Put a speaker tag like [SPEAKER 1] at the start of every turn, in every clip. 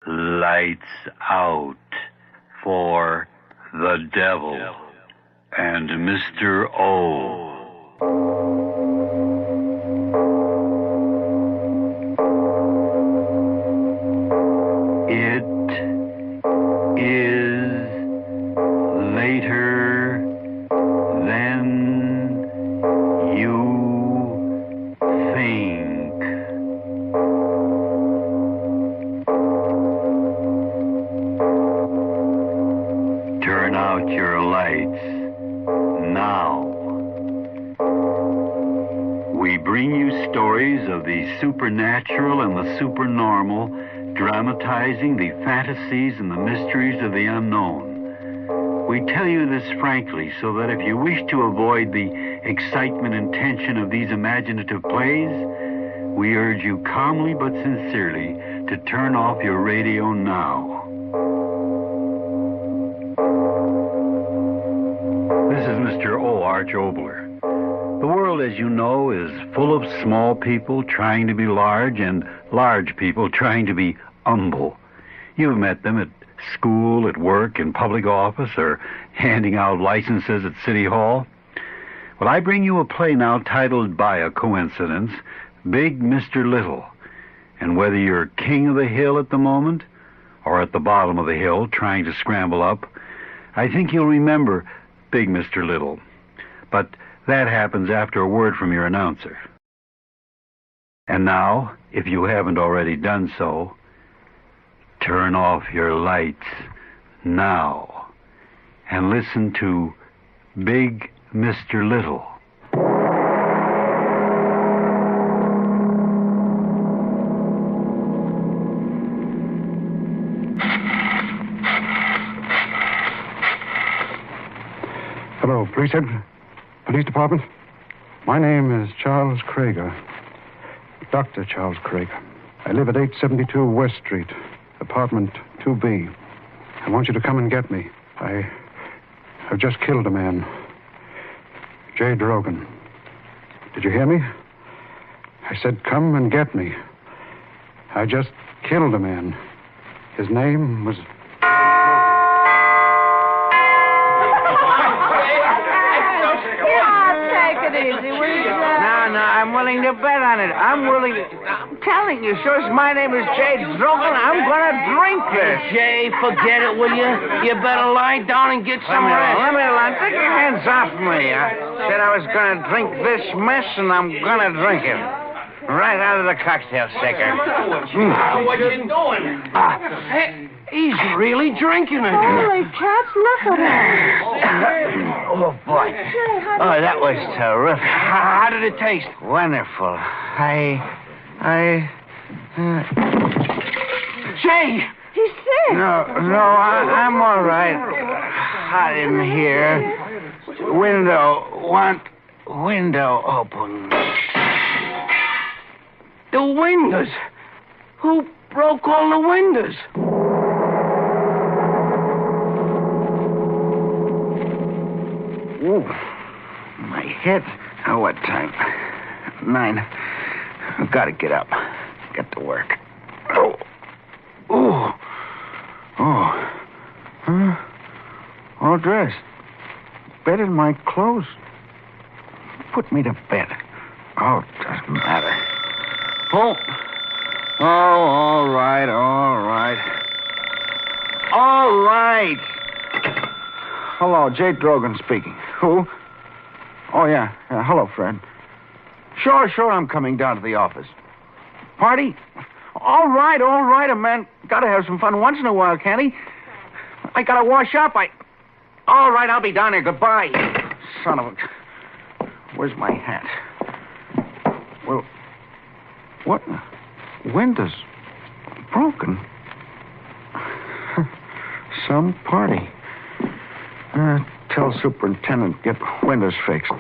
[SPEAKER 1] Lights out for the devil and Mr. O. It is later than you think. Turn out your lights now. We bring you stories of the supernatural and the supernormal, dramatizing the fantasies and the mysteries of the unknown. We tell you this frankly so that if you wish to avoid the excitement and tension of these imaginative plays, we urge you calmly but sincerely to turn off your radio now. This is Mr. O. Arch Obler. The world, as you know, is full of small people trying to be large and large people trying to be humble. You've met them at school, at work, in public office, or handing out licenses at City Hall. Well, I bring you a play now titled, by a coincidence, Big Mr. Little. And whether you're king of the hill at the moment, or at the bottom of the hill trying to scramble up, I think you'll remember Big Mr. Little. But that happens after a word from your announcer. And now, if you haven't already done so, turn off your lights now and listen to Big Mr. Little.
[SPEAKER 2] Hello, police head, police department. My name is Charles Krager, Dr. Charles Krager. I live at 872 West Street, apartment 2B. I want you to come and get me. I've just killed a man, J. Drogan. Did you hear me? I said come and get me. I just killed a man. His name was...
[SPEAKER 3] Easy, will you? No, I'm willing to bet on it. I'm telling you, sir, my name is Jay Drogan. I'm going to drink this.
[SPEAKER 4] Jay, forget it, will you? You better lie down and get some rest.
[SPEAKER 3] Let me alone. Take your hands off me. I said I was going to drink this mess, and I'm going to drink it. Right out of the cocktail shaker.
[SPEAKER 4] What you doing? He's really drinking it.
[SPEAKER 5] Holy cats, look at him.
[SPEAKER 3] Oh, boy. Oh, that was terrific.
[SPEAKER 4] How did it taste?
[SPEAKER 3] Wonderful.
[SPEAKER 4] Jay!
[SPEAKER 5] He's sick.
[SPEAKER 3] No, I'm all right. Hot in here. Window open.
[SPEAKER 4] The windows. Who broke all the windows?
[SPEAKER 3] Ooh, my head. Oh, what time? 9. I've got to get up. Get to work. Oh. Huh? All dressed. Bed in my clothes. Put me to bed. Oh, it doesn't matter. Oh, all right. Hello, Jay Drogan speaking. Who? Oh, yeah. Hello, Fred. Sure, I'm coming down to the office. Party? All right, a man gotta have some fun once in a while, can't he? I gotta wash up, All right, I'll be down there. Goodbye. Son of a... Where's my hat? Well, what? Windows broken. Some party. Tell superintendent, get windows fixed.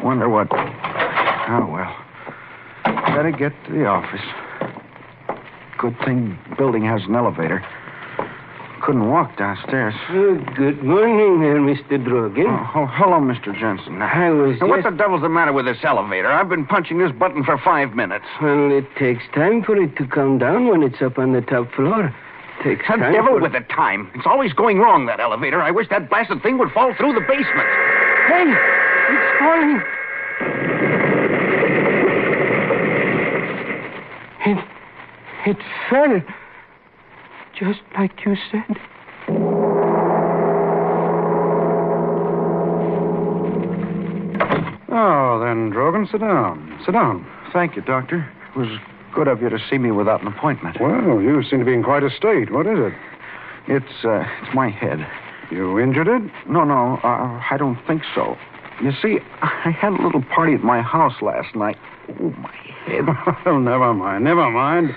[SPEAKER 3] Wonder what... Oh, well. Better get to the office. Good thing building has an elevator. Couldn't walk downstairs.
[SPEAKER 4] Good morning there, Mr. Drogan.
[SPEAKER 3] Oh, hello, Mr. Jensen. What the devil's the matter with this elevator? I've been punching this button for 5 minutes.
[SPEAKER 4] Well, it takes time for it to come down when it's up on the top floor.
[SPEAKER 2] takes
[SPEAKER 3] The
[SPEAKER 2] time.
[SPEAKER 3] devil with the time. It's always going wrong, that elevator. I wish that blasted thing would fall through the basement.
[SPEAKER 4] Hey, it's falling. It fell. Just like you said.
[SPEAKER 2] Oh, then, Drogan, sit down. Sit down.
[SPEAKER 3] Thank you, Doctor. It was good of you to see me without an appointment.
[SPEAKER 2] Well, you seem to be in quite a state. What is it?
[SPEAKER 3] It's my head.
[SPEAKER 2] You injured it?
[SPEAKER 3] No, I don't think so. You see, I had a little party at my house last night. Oh, my head.
[SPEAKER 2] Well, never mind.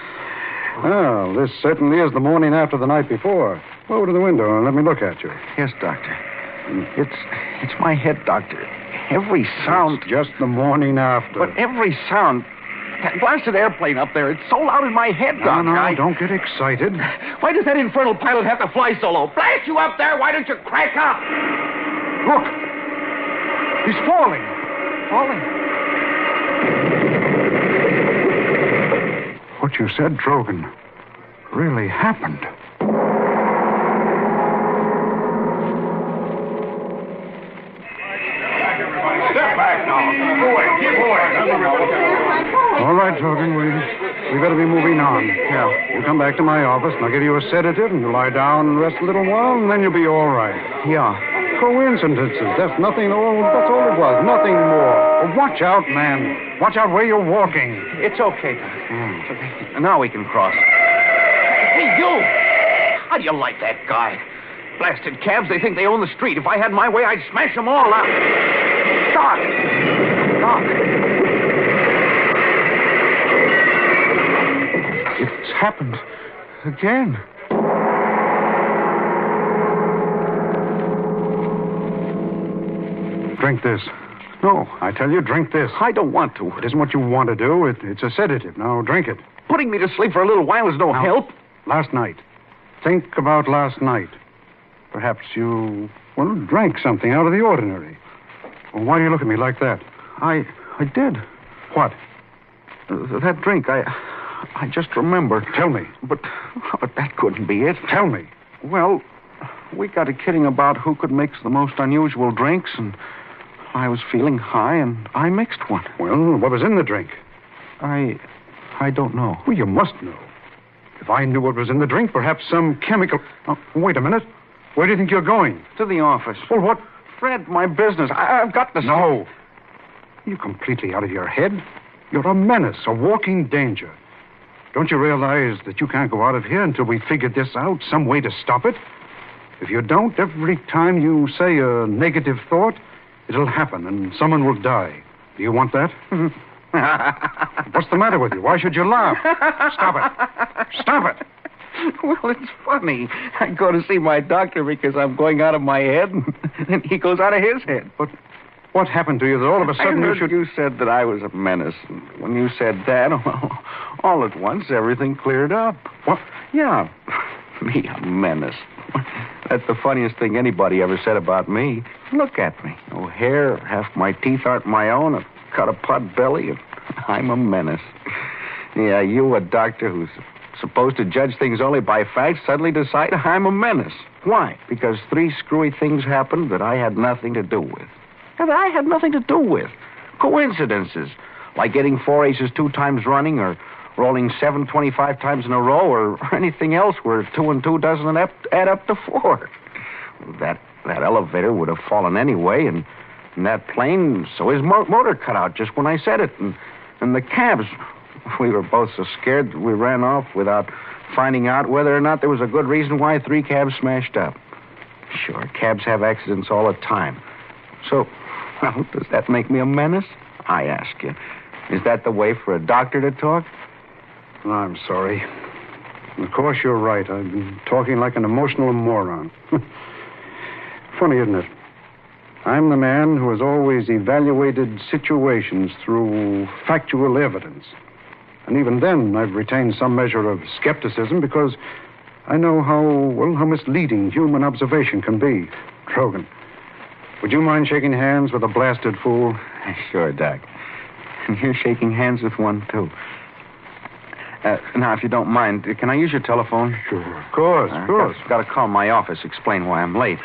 [SPEAKER 2] Well, this certainly is the morning after the night before. Go over to the window and let me look at you.
[SPEAKER 3] Yes, Doctor. It's my head, Doctor. Every sound...
[SPEAKER 2] It's just the morning after.
[SPEAKER 3] But every sound... That blasted airplane up there, it's so loud in my head, Doc.
[SPEAKER 2] No, don't get excited.
[SPEAKER 3] Why does that infernal pilot have to fly so low? Blast you up there, why don't you crack up?
[SPEAKER 2] Look. He's falling. What you said, Drogan, really happened.
[SPEAKER 3] Step back now. Keep away.
[SPEAKER 2] All right, Drogan, we better be moving on. Yeah. You come back to my office, and I'll give you a sedative, and you lie down and rest a little while, and then you'll be all right.
[SPEAKER 3] Yeah.
[SPEAKER 2] Coincidences. That's nothing. That's all it was. Nothing more. Oh, watch out, man. Watch out where you're walking.
[SPEAKER 3] It's okay, Doc. It's okay. Now we can cross. Hey, you! How do you like that guy? Blasted cabs, they think they own the street. If I had my way, I'd smash them all out. Doc! It's happened again.
[SPEAKER 2] Drink this. No, I tell you, drink this.
[SPEAKER 3] I don't want to.
[SPEAKER 2] It isn't what you want to do. It's a sedative. Now, drink it.
[SPEAKER 3] Putting me to sleep for a little while is no help.
[SPEAKER 2] Last night. Think about last night. Perhaps you, drank something out of the ordinary. Well, why do you look at me like that?
[SPEAKER 3] I did.
[SPEAKER 2] What?
[SPEAKER 3] That drink, I just remembered.
[SPEAKER 2] Tell me.
[SPEAKER 3] But that couldn't be it.
[SPEAKER 2] Tell me.
[SPEAKER 3] Well, we got to kidding about who could mix the most unusual drinks, and I was feeling high, and I mixed one.
[SPEAKER 2] Well, what was in the drink?
[SPEAKER 3] I don't know.
[SPEAKER 2] Well, you must know. If I knew what was in the drink, perhaps some chemical... Oh, wait a minute. Where do you think you're going?
[SPEAKER 3] To the office.
[SPEAKER 2] Well, what?
[SPEAKER 3] Fred, my business. I've got to...
[SPEAKER 2] No. You're completely out of your head. You're a menace, a walking danger. Don't you realize that you can't go out of here until we figure this out, some way to stop it? If you don't, every time you say a negative thought, it'll happen and someone will die. Do you want that? What's the matter with you? Why should you laugh? Stop it. Stop it.
[SPEAKER 3] Well, it's funny. I go to see my doctor because I'm going out of my head, and he goes out of his head.
[SPEAKER 2] But what happened to you that all of a sudden
[SPEAKER 3] You said that I was a menace. And when you said that, all at once, everything cleared up.
[SPEAKER 2] What?
[SPEAKER 3] Yeah. Me, a menace. That's the funniest thing anybody ever said about me. Look at me. No hair, half my teeth aren't my own. I've got a pot belly, and I'm a menace. Yeah, you, a doctor who's supposed to judge things only by facts, suddenly decide I'm a menace. Why? Because 3 screwy things happened that I had nothing to do with. That I had nothing to do with. Coincidences. Like getting 4 aces 2 times running, or rolling 7 25 times in a row, or anything else where 2 and 2 doesn't add up to 4. That elevator would have fallen anyway, and that plane, so his motor cut out just when I said it. And the cabs, we were both so scared that we ran off without finding out whether or not there was a good reason why 3 cabs smashed up. Sure, cabs have accidents all the time. So, well, does that make me a menace? I ask you. Is that the way for a doctor to talk?
[SPEAKER 2] I'm sorry. Of course, you're right. I've been talking like an emotional moron. Funny, isn't it? I'm the man who has always evaluated situations through factual evidence. And even then, I've retained some measure of skepticism because I know how misleading human observation can be. Drogan, would you mind shaking hands with a blasted fool?
[SPEAKER 3] Sure, Doc. And you're shaking hands with one, too. Now, if you don't mind, can I use your telephone?
[SPEAKER 2] Sure, of course, of course.
[SPEAKER 3] Got to call my office, explain why I'm late.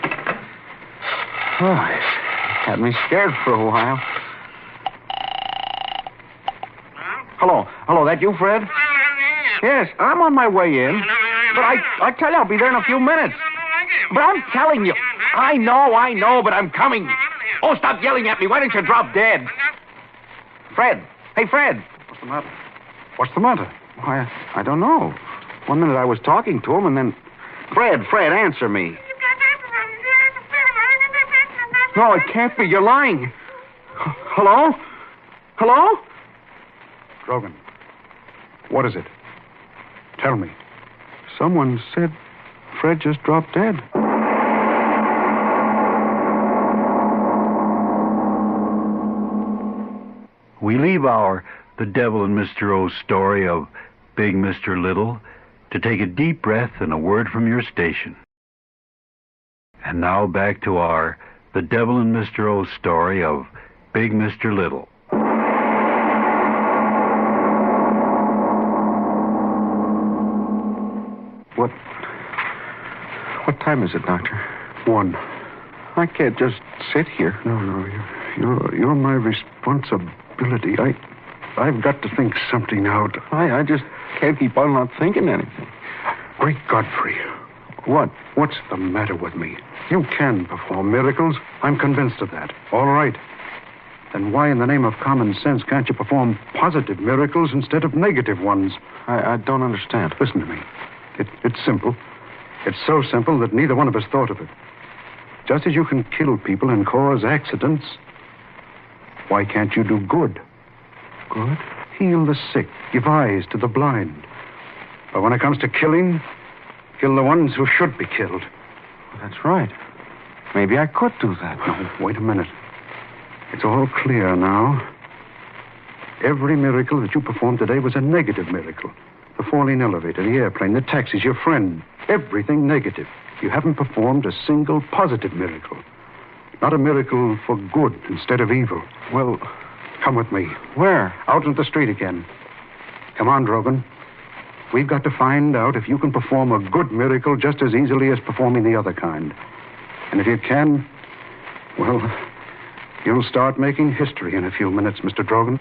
[SPEAKER 3] Oh, it had me scared for a while. Hello, that you, Fred? Yes, I'm on my way in. But I tell you, I'll be there in a few minutes. But I'm telling you, I know, but I'm coming. Oh, stop yelling at me. Why don't you drop dead? Fred. Hey, Fred.
[SPEAKER 2] What's the matter? What's the matter?
[SPEAKER 3] Why, I don't know. One minute I was talking to him, and then... Fred, answer me. No, it can't be. You're lying. Hello?
[SPEAKER 2] Drogan, what is it? Tell me.
[SPEAKER 3] Someone said Fred just dropped dead.
[SPEAKER 1] We leave our The Devil and Mr. O story of Big Mr. Little to take a deep breath and a word from your station. And now back to our The Devil and Mr. O story of Big Mr. Little.
[SPEAKER 3] What time is it, Doctor?
[SPEAKER 2] 1.
[SPEAKER 3] I can't just sit here.
[SPEAKER 2] No, you're my responsibility. I've got to think something out.
[SPEAKER 3] I just can't keep on not thinking anything.
[SPEAKER 2] Great Godfrey.
[SPEAKER 3] What?
[SPEAKER 2] What's the matter with me? You can perform miracles. I'm convinced of that. All right. Then why in the name of common sense can't you perform positive miracles instead of negative ones?
[SPEAKER 3] I don't understand.
[SPEAKER 2] Listen to me. It's simple. It's so simple that neither one of us thought of it. Just as you can kill people and cause accidents, why can't you do good?
[SPEAKER 3] Good?
[SPEAKER 2] Heal the sick, give eyes to the blind. But when it comes to killing, kill the ones who should be killed.
[SPEAKER 3] That's right. Maybe I could do that.
[SPEAKER 2] No, wait a minute. It's all clear now. Every miracle that you performed today was a negative miracle. The falling elevator, the airplane, the taxis, your friend. Everything negative. You haven't performed a single positive miracle. Not a miracle for good instead of evil.
[SPEAKER 3] Well,
[SPEAKER 2] come with me.
[SPEAKER 3] Where?
[SPEAKER 2] Out into the street again. Come on, Drogan. We've got to find out if you can perform a good miracle just as easily as performing the other kind. And if you can, well, you'll start making history in a few minutes, Mr. Drogan.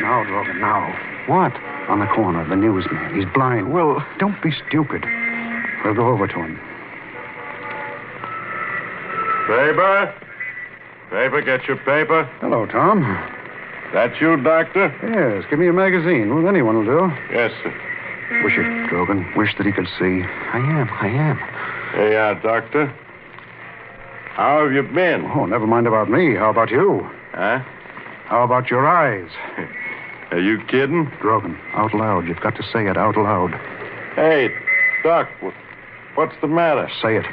[SPEAKER 2] Now, Drogan, now.
[SPEAKER 3] What?
[SPEAKER 2] On the corner, the newsman. He's blind.
[SPEAKER 3] Well,
[SPEAKER 2] don't be stupid. We'll go over to him.
[SPEAKER 6] Paper, get your paper.
[SPEAKER 2] Hello, Tom.
[SPEAKER 6] That you, Doctor?
[SPEAKER 2] Yes, give me a magazine. Well, anyone will do.
[SPEAKER 6] Yes, sir.
[SPEAKER 2] Wish it, Drogan. Wish that he could see.
[SPEAKER 3] I am.
[SPEAKER 6] Hey, Doctor. How have you been?
[SPEAKER 2] Oh, never mind about me. How about you?
[SPEAKER 6] Huh?
[SPEAKER 2] How about your eyes?
[SPEAKER 6] Are you kidding?
[SPEAKER 2] Drogan, out loud. You've got to say it out loud.
[SPEAKER 6] Hey, Doc, what's the matter?
[SPEAKER 2] Say it.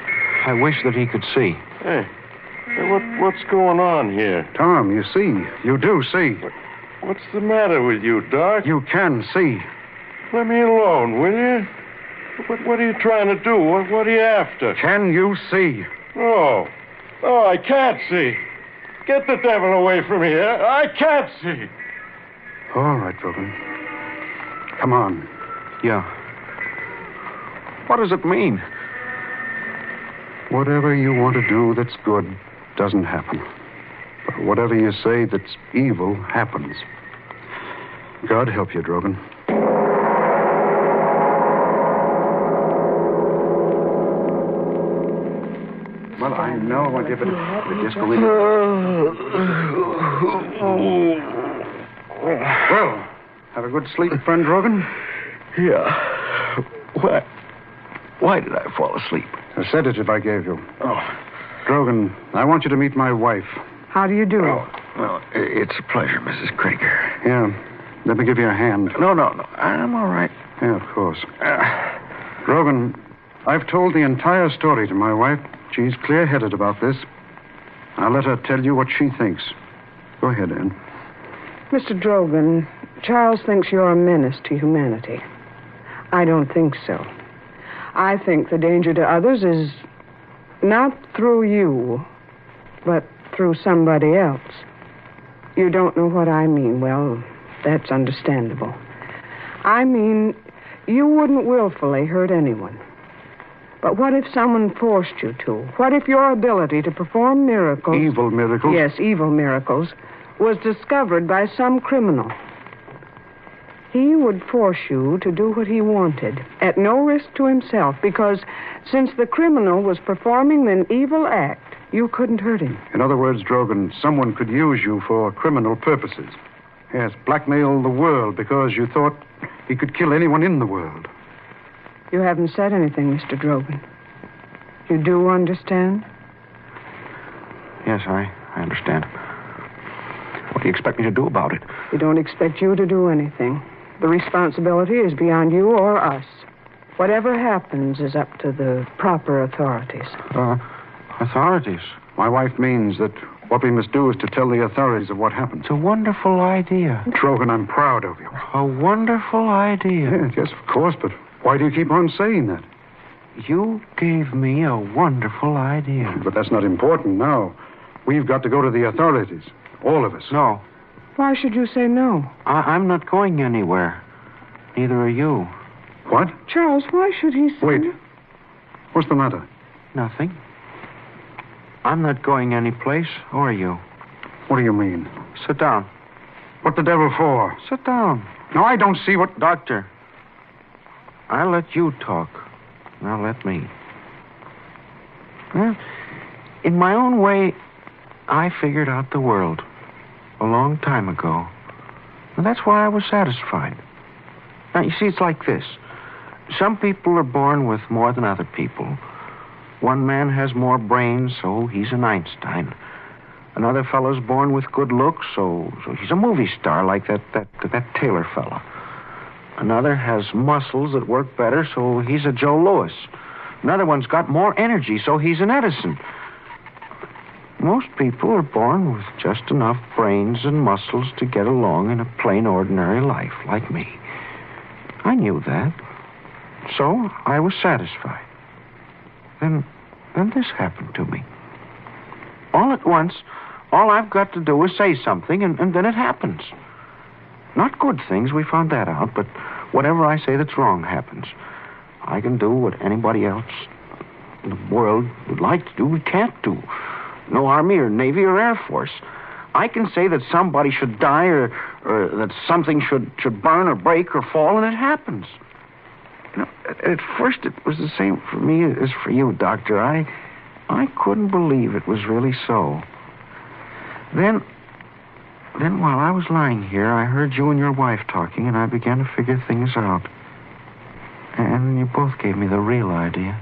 [SPEAKER 3] I wish that he could see.
[SPEAKER 6] Hey, what's going on here?
[SPEAKER 2] Tom, you see. You do see.
[SPEAKER 6] What's the matter with you, Doc?
[SPEAKER 2] You can see.
[SPEAKER 6] Let me alone, will you? What are you trying to do? What are you after?
[SPEAKER 2] Can you see?
[SPEAKER 6] Oh, I can't see. Get the devil away from here. I can't see.
[SPEAKER 2] All right, Drogan. Come on.
[SPEAKER 3] Yeah. What does it mean?
[SPEAKER 2] Whatever you want to do that's good doesn't happen. But whatever you say that's evil happens. God help you, Drogan. Well, I know I'll give it just a little. Well, have a good sleep, friend Drogan?
[SPEAKER 3] Yeah. Why did I fall asleep?
[SPEAKER 2] A sedative I gave you.
[SPEAKER 3] Oh.
[SPEAKER 2] Drogan, I want you to meet my wife.
[SPEAKER 5] How do you do?
[SPEAKER 3] Well, it's a pleasure, Mrs. Krieger.
[SPEAKER 2] Yeah. Let me give you a hand.
[SPEAKER 3] No. I'm all right.
[SPEAKER 2] Yeah, of course. Drogan, I've told the entire story to my wife. She's clear-headed about this. I'll let her tell you what she thinks. Go ahead, Anne.
[SPEAKER 5] Mr. Drogan, Charles thinks you're a menace to humanity. I don't think so. I think the danger to others is not through you, but through somebody else. You don't know what I mean. Well, that's understandable. I mean, you wouldn't willfully hurt anyone. But what if someone forced you to? What if your ability to perform miracles...
[SPEAKER 2] Evil miracles?
[SPEAKER 5] Yes, evil miracles, was discovered by some criminal. He would force you to do what he wanted, at no risk to himself, because since the criminal was performing an evil act, you couldn't hurt him.
[SPEAKER 2] In other words, Drogan, someone could use you for criminal purposes. Yes, blackmail the world because you thought he could kill anyone in the world.
[SPEAKER 5] You haven't said anything, Mr. Drogan. You do understand?
[SPEAKER 3] Yes, I understand. What do you expect me to do about it?
[SPEAKER 5] We don't expect you to do anything. The responsibility is beyond you or us. Whatever happens is up to the proper authorities.
[SPEAKER 3] Authorities?
[SPEAKER 2] My wife means that what we must do is to tell the authorities of what happened.
[SPEAKER 3] It's a wonderful idea.
[SPEAKER 2] Drogan, I'm proud of you.
[SPEAKER 3] A wonderful idea.
[SPEAKER 2] Yes, of course, but why do you keep on saying that?
[SPEAKER 3] You gave me a wonderful idea.
[SPEAKER 2] But that's not important now. We've got to go to the authorities. All of us.
[SPEAKER 3] No.
[SPEAKER 5] Why should you say no?
[SPEAKER 3] I'm not going anywhere. Neither are you.
[SPEAKER 2] What?
[SPEAKER 5] Charles, why should he say...
[SPEAKER 2] Wait. What's the matter?
[SPEAKER 3] Nothing. I'm not going anyplace, or you.
[SPEAKER 2] What do you mean?
[SPEAKER 3] Sit down.
[SPEAKER 2] What the devil for?
[SPEAKER 3] Sit down.
[SPEAKER 2] No, I don't see what...
[SPEAKER 3] Doctor, I let you talk. Now let me. Well, in my own way, I figured out the world a long time ago. And that's why I was satisfied. Now, you see, it's like this. Some people are born with more than other people. One man has more brains, so he's an Einstein. Another fellow's born with good looks, so he's a movie star like that Taylor fella. Another has muscles that work better, so he's a Joe Louis. Another one's got more energy, so he's an Edison. Most people are born with just enough brains and muscles to get along in a plain, ordinary life, like me. I knew that. So I was satisfied. Then this happened to me. All at once, all I've got to do is say something, and then it happens. Not good things, we found that out, but whatever I say that's wrong happens. I can do what anybody else in the world would like to do, we can't do. No Army or Navy or Air Force. I can say that somebody should die or that something should burn or break or fall, and it happens. You know, at first it was the same for me as for you, Doctor. I couldn't believe it was really so. Then while I was lying here, I heard you and your wife talking, and I began to figure things out. And you both gave me the real idea.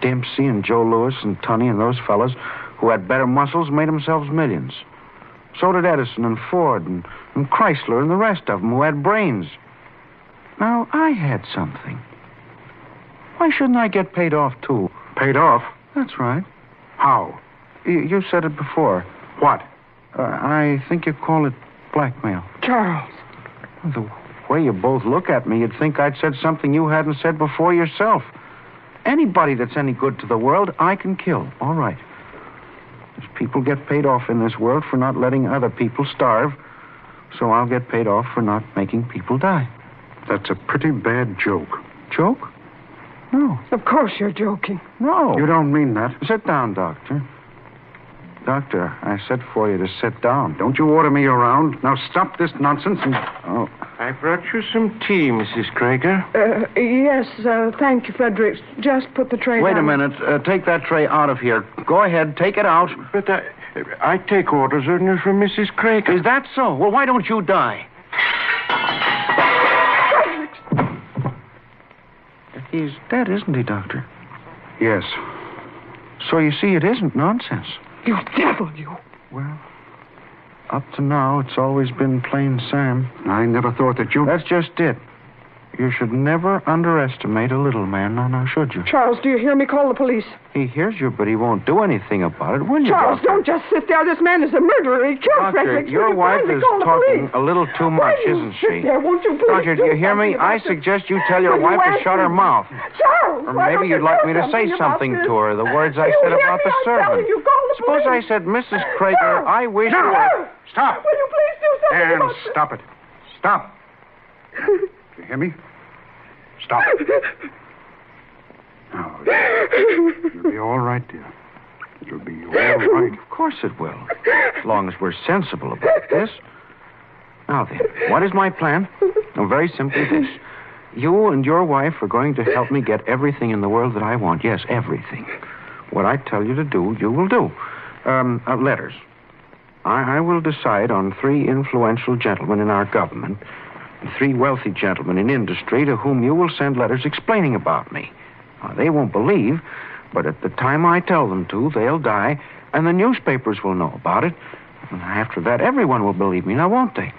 [SPEAKER 3] Dempsey and Joe Louis and Tunney and those fellas who had better muscles made themselves millions. So did Edison and Ford and Chrysler and the rest of them who had brains. Now, I had something. Why shouldn't I get paid off, too?
[SPEAKER 2] Paid off?
[SPEAKER 3] That's right.
[SPEAKER 2] How?
[SPEAKER 3] You said it before.
[SPEAKER 2] What?
[SPEAKER 3] I think you call it blackmail.
[SPEAKER 5] Charles.
[SPEAKER 3] The way you both look at me, you'd think I'd said something you hadn't said before yourself. Anybody that's any good to the world, I can kill. All right. There's people get paid off in this world for not letting other people starve, so I'll get paid off for not making people die.
[SPEAKER 2] That's a pretty bad joke.
[SPEAKER 3] Joke? No.
[SPEAKER 5] Of course you're joking.
[SPEAKER 3] No.
[SPEAKER 2] You don't mean that.
[SPEAKER 3] Sit down, Doctor. Doctor, I said for you to sit down.
[SPEAKER 2] Don't you order me around. Now stop this nonsense and...
[SPEAKER 3] Oh.
[SPEAKER 6] I brought you some tea, Mrs. Krager.
[SPEAKER 5] Yes, thank you, Frederick. Just put the tray
[SPEAKER 3] Wait
[SPEAKER 5] down.
[SPEAKER 3] a minute. Take that tray out of here. Go ahead, take it out.
[SPEAKER 6] But I take orders only from Mrs. Krager.
[SPEAKER 3] Is that so? Well, why don't you die? He's dead, isn't he, Doctor?
[SPEAKER 2] Yes.
[SPEAKER 3] So you see, it isn't nonsense.
[SPEAKER 5] You devil, you.
[SPEAKER 3] Well, up to now, it's always been plain Sam.
[SPEAKER 2] I never thought that you...
[SPEAKER 3] That's just it. You should never underestimate a little man, now, should you?
[SPEAKER 5] Charles, do you hear me? Call the police.
[SPEAKER 3] He hears you, but he won't do anything about it, will you,
[SPEAKER 5] Charles,
[SPEAKER 3] Doctor?
[SPEAKER 5] don't just sit there. This man is a murderer. He killed
[SPEAKER 3] Doctor,
[SPEAKER 5] Frederick.
[SPEAKER 3] your
[SPEAKER 5] Will you
[SPEAKER 3] wife
[SPEAKER 5] kindly
[SPEAKER 3] is
[SPEAKER 5] call the
[SPEAKER 3] talking
[SPEAKER 5] police?
[SPEAKER 3] a little too much,
[SPEAKER 5] Why do you
[SPEAKER 3] isn't
[SPEAKER 5] sit
[SPEAKER 3] she?
[SPEAKER 5] there? Won't you please
[SPEAKER 3] Doctor, do you hear me?
[SPEAKER 5] something
[SPEAKER 3] I
[SPEAKER 5] about this?
[SPEAKER 3] suggest you tell your
[SPEAKER 5] Will you
[SPEAKER 3] wife to
[SPEAKER 5] ask
[SPEAKER 3] shut her
[SPEAKER 5] me?
[SPEAKER 3] mouth.
[SPEAKER 5] Charles,
[SPEAKER 3] Or
[SPEAKER 5] why
[SPEAKER 3] maybe
[SPEAKER 5] don't
[SPEAKER 3] you'd like me
[SPEAKER 5] do
[SPEAKER 3] to say
[SPEAKER 5] about
[SPEAKER 3] something
[SPEAKER 5] this?
[SPEAKER 3] to her, the words I
[SPEAKER 5] You
[SPEAKER 3] said
[SPEAKER 5] hear
[SPEAKER 3] about
[SPEAKER 5] me?
[SPEAKER 3] the
[SPEAKER 5] I'm telling
[SPEAKER 3] servant.
[SPEAKER 5] you, call the
[SPEAKER 3] Suppose I
[SPEAKER 5] police.
[SPEAKER 3] said, Mrs. Krager, I wish you were...
[SPEAKER 2] Stop.
[SPEAKER 5] Will you please do something
[SPEAKER 2] And
[SPEAKER 5] about this?
[SPEAKER 2] stop it. Stop. You hear me? Stop. Now, you'll be all right, dear. You'll be all right.
[SPEAKER 3] Of course it will, as long as we're sensible about this. Now then, what is my plan? Oh, very simply this. You and your wife are going to help me get everything in the world that I want. Yes, everything. What I tell you to do, you will do. Letters. I will decide on 3 influential gentlemen in our government, and 3 wealthy gentlemen in industry to whom you will send letters explaining about me. Now, they won't believe, but at the time I tell them to, they'll die, and the newspapers will know about it. And after that, everyone will believe me, now won't they?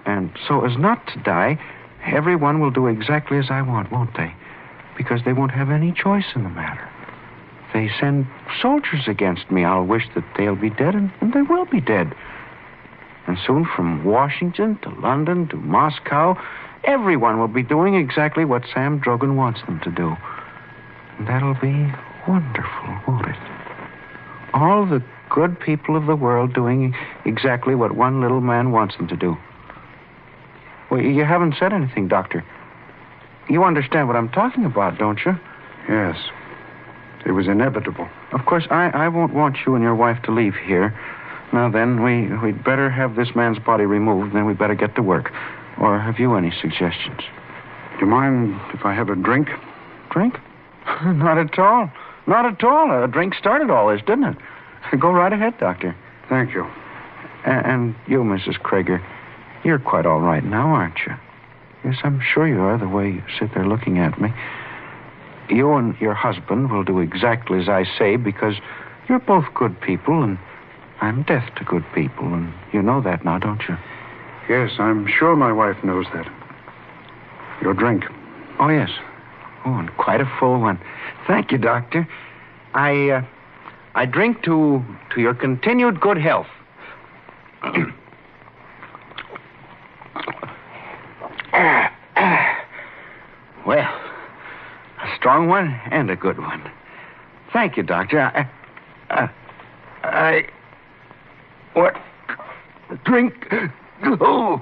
[SPEAKER 3] And so as not to die, everyone will do exactly as I want, won't they? Because they won't have any choice in the matter. If they send soldiers against me, I'll wish that they'll be dead, and they will be dead. And soon from Washington to London to Moscow, everyone will be doing exactly what Sam Drogan wants them to do. And that'll be wonderful, won't it? All the good people of the world doing exactly what one little man wants them to do. Well, you haven't said anything, Doctor. You understand what I'm talking about, don't you?
[SPEAKER 2] Yes. It was inevitable.
[SPEAKER 3] Of course, I won't want you and your wife to leave here. Now then, we'd better have this man's body removed, then we'd better get to work. Or have you any suggestions?
[SPEAKER 2] Do you mind if I have a drink?
[SPEAKER 3] Drink? Not at all. Not at all. A drink started all this, didn't it? Go right ahead, Doctor.
[SPEAKER 2] Thank you.
[SPEAKER 3] And you, Mrs. Krager, you're quite all right now, aren't you? Yes, I'm sure you are, the way you sit there looking at me. You and your husband will do exactly as I say because you're both good people, and I'm deaf to good people, and you know that now, don't you?
[SPEAKER 2] Yes, I'm sure my wife knows that. Your drink.
[SPEAKER 3] Oh, yes. Oh, and quite a full one. Thank you, Doctor. I drink to your continued good health. Well, a strong one and a good one. Thank you, Doctor. What? Drink? Oh,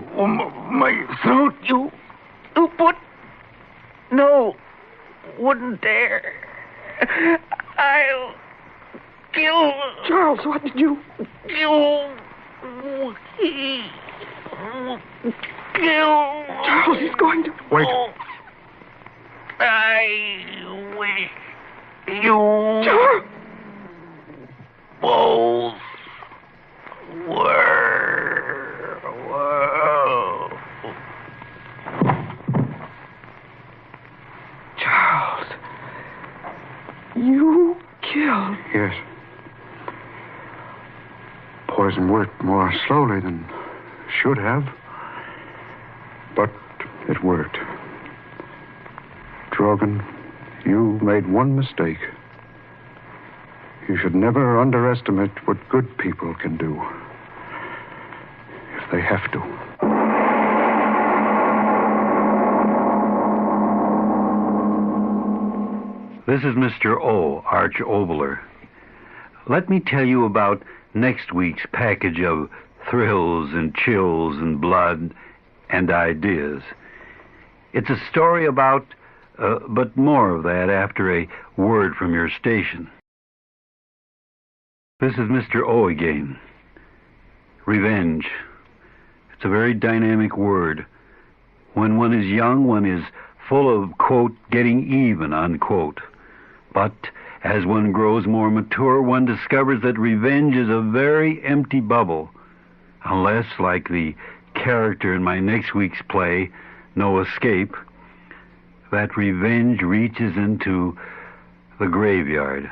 [SPEAKER 3] my throat. You put... No, wouldn't dare. I'll kill...
[SPEAKER 5] Charles, what did you...
[SPEAKER 3] Kill...
[SPEAKER 5] Charles, he's going to...
[SPEAKER 2] Wait.
[SPEAKER 3] I wish you...
[SPEAKER 5] Charles!
[SPEAKER 3] Both were...
[SPEAKER 5] Charles, you killed...
[SPEAKER 2] Yes. Poison worked more slowly than should have. But it worked. Drogan, you made one mistake. You should never underestimate what good people can do. If they have to.
[SPEAKER 1] This is Mr. O, Arch Obler. Let me tell you about next week's package of thrills and chills and blood and ideas. It's a story about, but more of that after a word from your station. This is Mr. O again. Revenge. It's a very dynamic word. When one is young, one is full of, quote, getting even, unquote. But as one grows more mature, one discovers that revenge is a very empty bubble. Unless, like the character in my next week's play, No Escape, that revenge reaches into the graveyard.